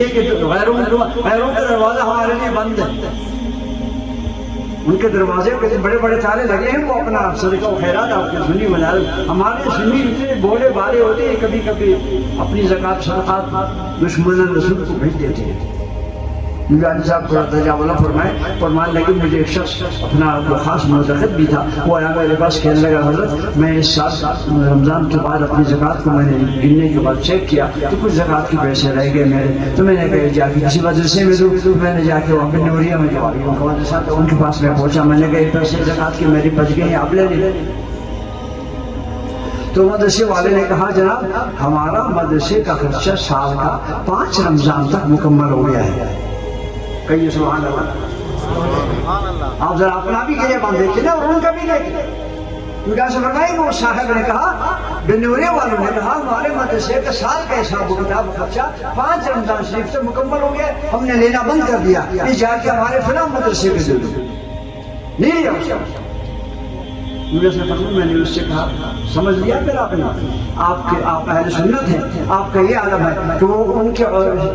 غیروں کا دروازہ ہمارے لیے بند ہے، ان کے دروازے پہ بڑے بڑے تالے لگے ہیں، وہ اپنا صدقہ و خیرات آپ کے سنی بنا رہے. ہمارے سنی اتنے بولے بارے ہوتے ہیں، کبھی کبھی اپنی زکوٰۃ صدقات دشمن رسول کو بھیج دیتے ہیں. مولوی صاحب کو تجاوز فرمائے لگے مجھے ایک شخص اپنا خاص متخب بھی تھا، وہ آیا میرے پاس کہنے لگا حضرت میں اس سال رمضان کے بعد اپنی زکوٰۃ کو میں نے گننے کے بعد چیک کیا تو کچھ زکوٰۃ کے پیسے رہ گئے میرے، تو میں نے کہا جا کے کسی مدرسے میں دوں. میں نے جا کے وہاں پہ نوریہ میں جو ان کا مدرسہ تھا ان کے پاس میں پہنچا، میں نے کہا یہ پیسے زکوٰۃ کے میری بچ گئے ہیں، آپ لے لیں. تو مدرسے والے نے کہا جناب ہمارا مدرسے کا خرچہ سال کا 5 رمضان تک مکمل ہو گیا ہے. کہیے سبحان اللہ. آپ ذرا اپنا بھی یہ بات دیکھیں نا اور ان کا بھی دیکھیں. کیونکہ ایسا فرمائے وہ صاحب نے کہا بنورے والوں نے کہا ہمارے مدرسے کا سال کا حساب و کتاب خرچہ 5 رمضان شریف سے مکمل ہو گیا، ہم نے لینا بند کر دیا، یہ جا کے ہمارے فلاں مدرسے کے دے دو. نہیں لیا اس کا. میں نے اس سے کہا سمجھ لیا پھر آپ نے آپ اہل سنت ہیں، آپ کا یہ عالم ہے کہ وہ ان کے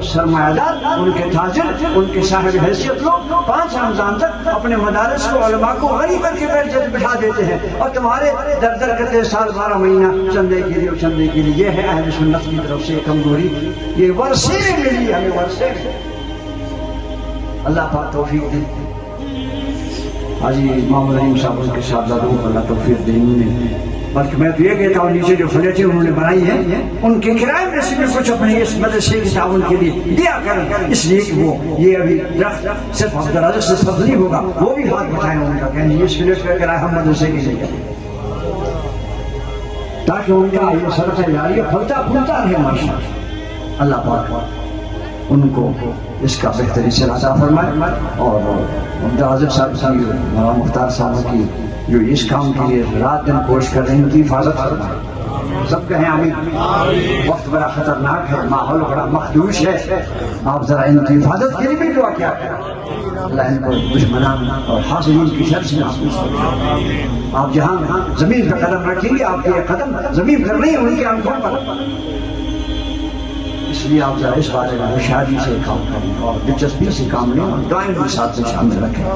سرمایہ دار، ان کے تاجر، ان کے صاحب حیثیت لوگ 5 رمضان تک اپنے مدارس کو علماء کو غنی کر کے بٹھا دیتے ہیں اور تمہارے در در کرتے سال 12 مہینہ چندے کے لیے چندے کے لیے. یہ ہے اہل سنت کی طرف سے کمزوری، یہ ورثے میں ملی ہمیں، ورثے میں. اللہ پاک توفیق دے. حاجی محمد رحیم صاحب ان کے صاحبزادوں کو اللہ توفیق دے. انہوں نے بلکہ میں تو یہ کہتا ہوں نیچے جو فلیٹیں انہوں نے بنائی ہیں ان کے کرائے میں سے بھی کچھ اپنے اس مدرسے کے تعاون کے لیے دیا کریں، اس لیے کہ وہ یہ ابھی درخت صرف عبدالرزاق سے سبز نہیں ہوگا، وہ بھی ہاتھ بٹھائیں ان کا کہیں اس فلیٹ کا کرایہ ہم مدرسے کے لیے کریں تاکہ ان کا یہ صدقہ جاریہ پھلتا پھولتا رہے ماشاءاللہ. اللہ پاک ان کو اس کا بہترین سے عطا فرمائے اور عبدالرزاق صاحب کی مولانا مختار صاحب کی جو اس کام کے لیے رات دن کوشش کر رہے ہیں ان کی حفاظت فرمائے. سب کہیں آمین. وقت بڑا خطرناک ہے، ماحول بڑا مخدوش ہے، آپ ذرا ان کی حفاظت کے لیے بھی دعا کیا کریں. اللہ ان کو دشمنان اور حاصلین کی شر سے محفوظ کرے. آپ جہاں زمین پہ قدم رکھیں گے آپ کے قدم زمین پر نہیں ان کے آنکھوں پر، اس لیے آپ ذرا اس بارے میں ہوشیاری سے کام کریں اور دلچسپی سے کام لیں اور دائم کے ساتھ شامل رکھیں.